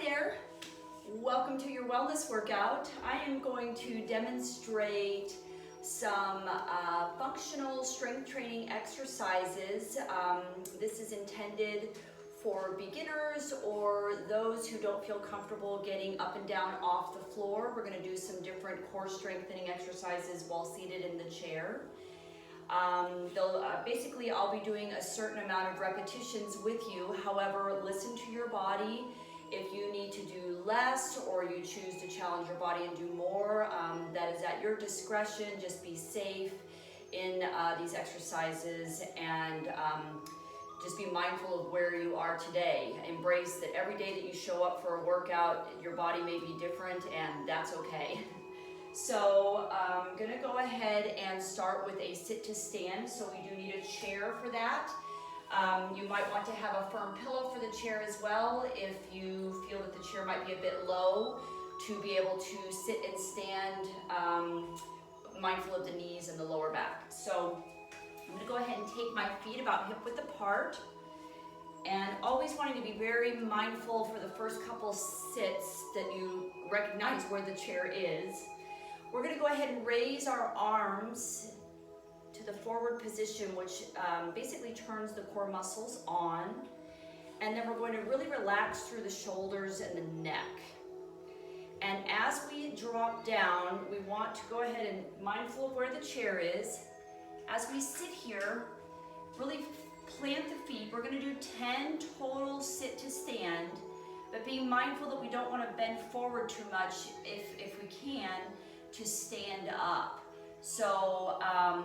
there, welcome to your wellness workout. I am going to demonstrate some functional strength training exercises. This is intended for beginners or those who don't feel comfortable getting up and down off the floor. We're going to do some different core strengthening exercises while seated in the chair. Basically, I'll be doing a certain amount of repetitions with you. However, listen to your body. If you need to do less or you choose to challenge your body and do more, that is at your discretion. Just be safe in these exercises and just be mindful of where you are today. Embrace that every day that you show up for a workout, your body may be different, and that's okay. So I'm gonna go ahead and start with a sit to stand. So we do need a chair for that. You might want to have a firm pillow for the chair as well if you feel that the chair might be a bit low, to be able to sit and stand mindful of the knees and the lower back. So I'm gonna go ahead and take my feet about hip width apart, and always wanting to be very mindful for the first couple sits that you recognize where the chair is. We're going to go ahead and raise our arms to the forward position, which basically turns the core muscles on. And then we're going to really relax through the shoulders and the neck. And as we drop down, we want to go ahead and mindful of where the chair is. As we sit here, really plant the feet. We're going to do 10 total sit to stand, but being mindful that we don't want to bend forward too much if we can, to stand up. So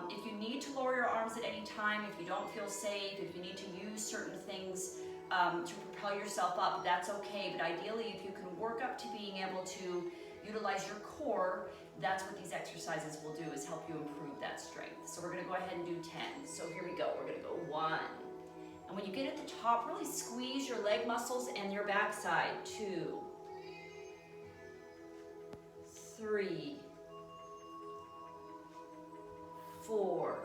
if you need to lower your arms at any time, if you don't feel safe, if you need to use certain things to propel yourself up, that's okay. But ideally, if you can work up to being able to utilize your core, that's what these exercises will do, is help you improve that strength. So we're gonna go ahead and do 10. So here we go, we're gonna go 1. And when you get at the top, really squeeze your leg muscles and your backside. 2, 3, 4,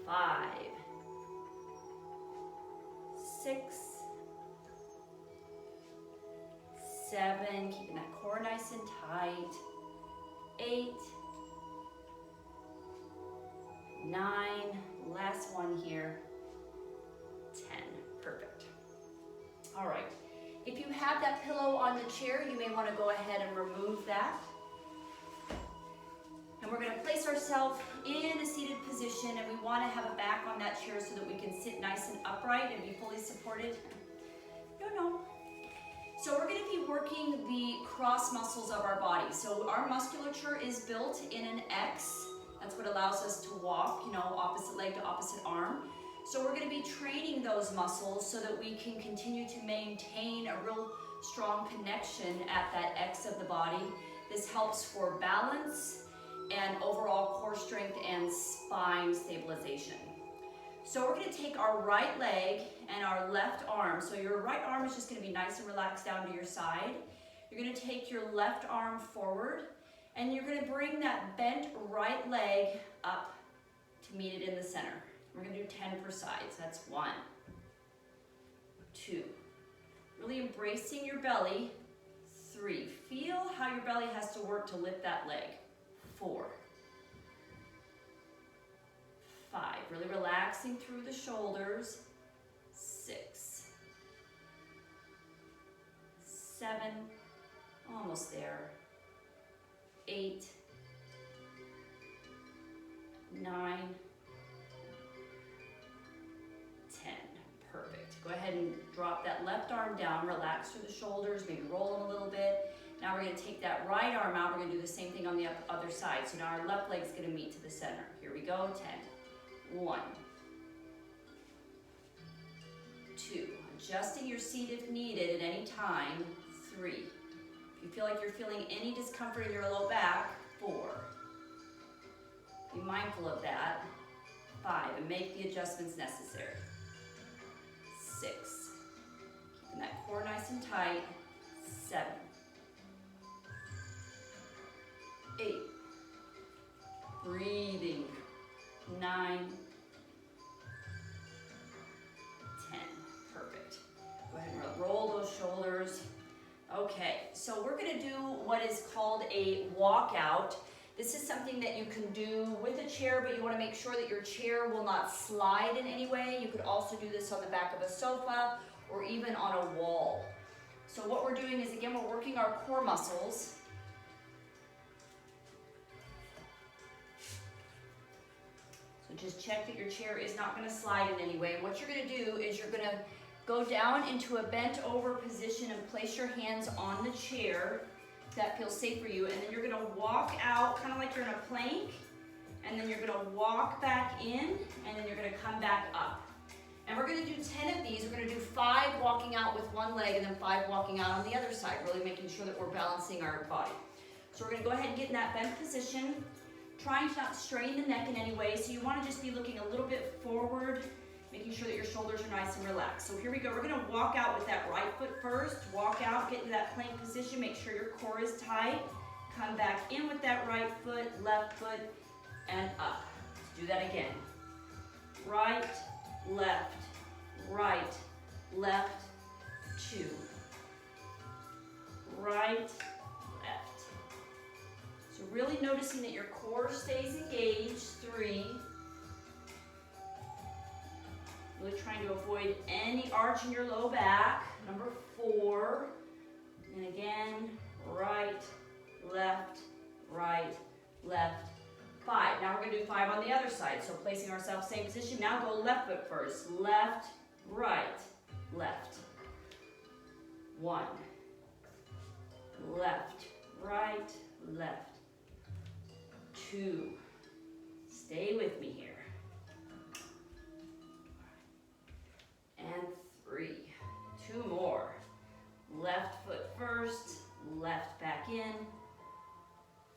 5, 6, 7, keeping that core nice and tight. 8, 9, last one here. 10, perfect. All right, if you have that pillow on the chair, you may want to go ahead and remove that. And we're going to place ourselves in a seated position, and we want to have a back on that chair so that we can sit nice and upright and be fully supported. No. So we're going to be working the cross muscles of our body. So our musculature is built in an X. That's what allows us to walk, opposite leg to opposite arm. So we're going to be training those muscles so that we can continue to maintain a real strong connection at that X of the body. This helps for balance and overall core strength and spine stabilization. So we're going to take our right leg and our left arm. So your right arm is just going to be nice and relaxed down to your side. You're going to take your left arm forward, and you're going to bring that bent right leg up to meet it in the center. We're going to do 10 per side. So that's 1, 2. Really embracing your belly. 3. Feel how your belly has to work to lift that leg. 4, 5, really relaxing through the shoulders. 6, 7, almost there. 8, 9, 10, perfect. Go ahead and drop that left arm down, relax through the shoulders, maybe roll them a little bit. Now we're going to take that right arm out. We're going to do the same thing on the other side. So now our left leg's going to meet to the center. Here we go, 10. 1, 2. Adjusting your seat if needed at any time. 3. If you feel like you're feeling any discomfort in your low back, 4. Be mindful of that. 5, and make the adjustments necessary. 6. Keeping that core nice and tight. 7. 8, breathing. 9, 10, perfect. Go ahead and roll Okay, so we're gonna do what is called a walkout. This is something that you can do with a chair, but you wanna make sure that your chair will not slide in any way. You could also do this on the back of a sofa or even on a wall. So what we're doing is, again, we're working our core muscles. So just check that your chair is not gonna slide in any way. And what you're gonna do is you're gonna go down into a bent over position and place your hands on the chair if that feels safe for you. And then you're gonna walk out kind of like you're in a plank, and then you're gonna walk back in, and then you're gonna come back up. And we're gonna do 10 of these. We're gonna do 5 walking out with one leg and then 5 walking out on the other side, really making sure that we're balancing our body. So we're gonna go ahead and get in that bent position, trying to not strain the neck in any way. So you wanna just be looking a little bit forward, making sure that your shoulders are nice and relaxed. So here we go. We're gonna walk out with that right foot first. Walk out, get into that plank position. Make sure your core is tight. Come back in with that right foot, left foot, and up. Let's do that again. Right, left, 2. Right, left. So really noticing that your core stays engaged. 3. Really trying to avoid any arch in your low back. Number 4. And again, right, left, 5. Now we're gonna do 5 on the other side. So placing ourselves same position. Now go left foot first. Left, left. 1. Left, left. 2. Stay with me here. And 3. 2 more. Left foot first, left back in.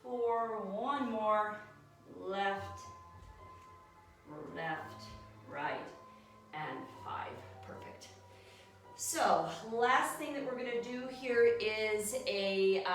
4, 1 more. Left, right, and 5. Perfect. So, last thing that we're gonna do here is a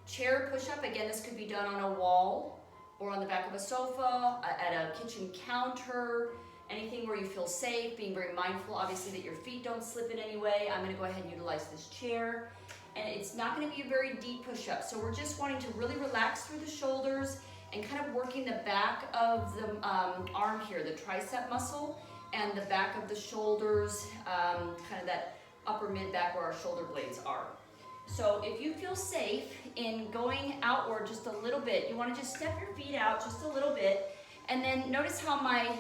chair push-up. Again, this could be done on a wall or on the back of a sofa, at a kitchen counter, anything where you feel safe, being very mindful, obviously, that your feet don't slip in any way. I'm gonna go ahead and utilize this chair. And it's not gonna be a very deep push-up. So we're just wanting to really relax through the shoulders and kind of working the back of the arm here, the tricep muscle, and the back of the shoulders, kind of that upper mid-back where our shoulder blades are. So if you feel safe in going outward just a little bit, you wanna just step your feet out just a little bit, and then notice how my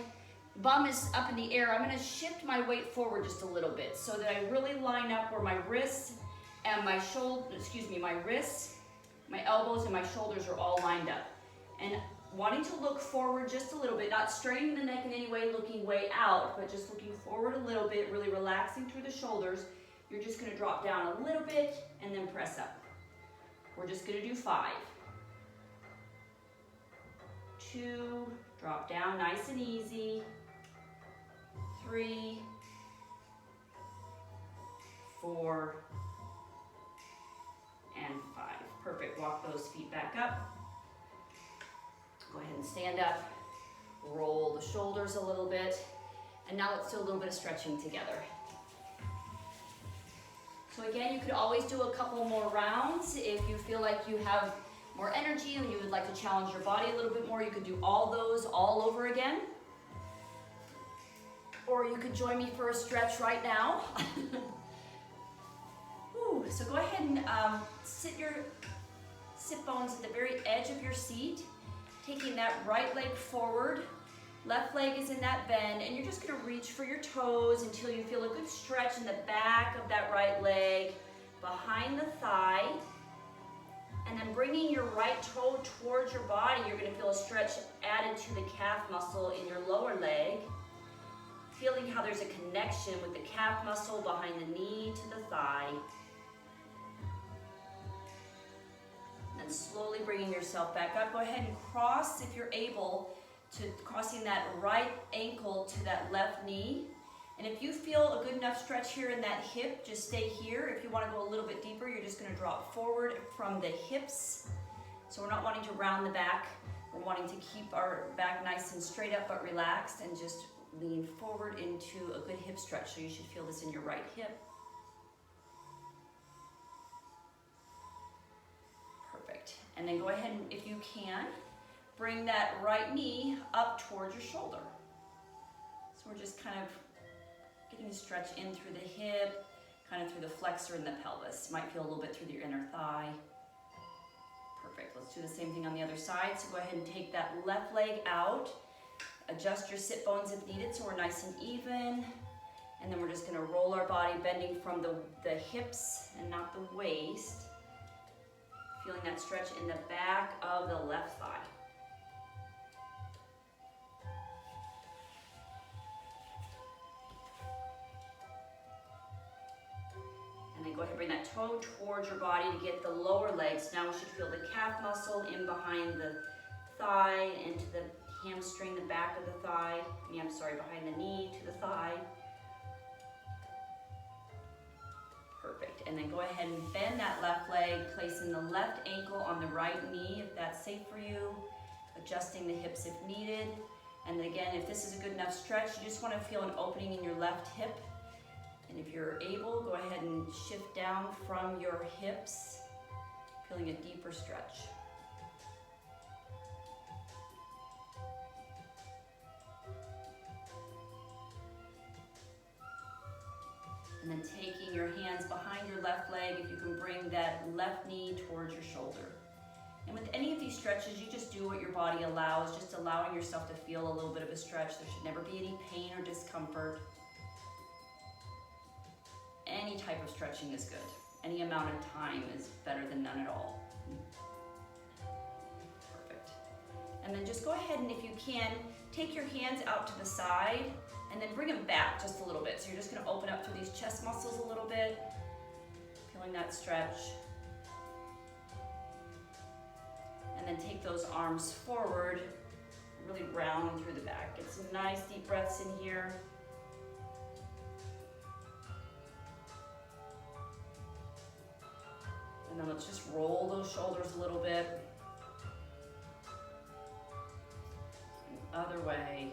bum is up in the air. I'm gonna shift my weight forward just a little bit so that I really line up where my wrists and my wrists, my elbows, and my shoulders are all lined up. And wanting to look forward just a little bit, not straining the neck in any way, looking way out, but just looking forward a little bit, really relaxing through the shoulders. You're just gonna drop down a little bit and then press up. We're just gonna do 5. 2, drop down nice and easy. 3, 4, and 5. Perfect. Walk those feet back up. Go ahead and stand up. Roll the shoulders a little bit. And now let's do a little bit of stretching together. So again, you could always do a couple more rounds. If you feel like you have more energy and you would like to challenge your body a little bit more, you could do all those all over again. Or you could join me for a stretch right now. Ooh, so go ahead and sit your sit bones at the very edge of your seat, taking that right leg forward, left leg is in that bend, and you're just gonna reach for your toes until you feel a good stretch in the back of that right leg, behind the thigh, and then bringing your right toe towards your body, you're gonna feel a stretch added to the calf muscle in your lower leg, feeling how there's a connection with the calf muscle behind the knee to the thigh. And slowly bringing yourself back up. Go ahead and cross, if you're able, to crossing that right ankle to that left knee. And if you feel a good enough stretch here in that hip, just stay here. If you want to go a little bit deeper, you're just going to drop forward from the hips. So we're not wanting to round the back. We're wanting to keep our back nice and straight up but relaxed, and just lean forward into a good hip stretch. So you should feel this in your right hip. And then go ahead and, if you can, bring that right knee up towards your shoulder. So we're just kind of getting a stretch in through the hip, kind of through the flexor and the pelvis. Might feel a little bit through your inner thigh. Perfect. Let's do the same thing on the other side. So go ahead and take that left leg out. Adjust your sit bones if needed so we're nice and even. And then we're just going to roll our body, bending from the hips and not the waist. Feeling that stretch in the back of the left thigh. And then go ahead and bring that toe towards your body to get the lower legs. Now we should feel the calf muscle in behind the thigh, into the hamstring, the back of the thigh. Behind the knee to the thigh. Perfect. And then go ahead and bend that left leg, placing the left ankle on the right knee if that's safe for you, adjusting the hips if needed. And again, if this is a good enough stretch, you just want to feel an opening in your left hip. And if you're able, go ahead and shift down from your hips, feeling a deeper stretch. And then taking your hands behind your left leg, if you can bring that left knee towards your shoulder. And with any of these stretches, you just do what your body allows, just allowing yourself to feel a little bit of a stretch. There should never be any pain or discomfort. Any type of stretching is good. Any amount of time is better than none at all. Perfect. And then just go ahead and, if you can, take your hands out to the side and then bring them back just a little bit. So you're just going to open up through these chest muscles a little bit, feeling that stretch. And then take those arms forward, really round through the back. Get some nice deep breaths in here. And then let's just roll those shoulders a little bit. Other way.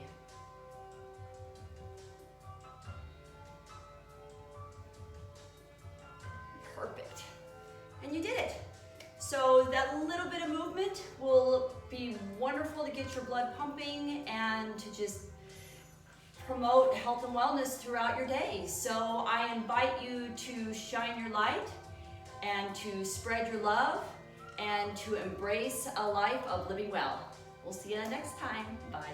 Perfect. And you did it. So that little bit of movement will be wonderful to get your blood pumping and to just promote health and wellness throughout your day. So I invite you to shine your light and to spread your love and to embrace a life of living well. We'll see you next time. Bye.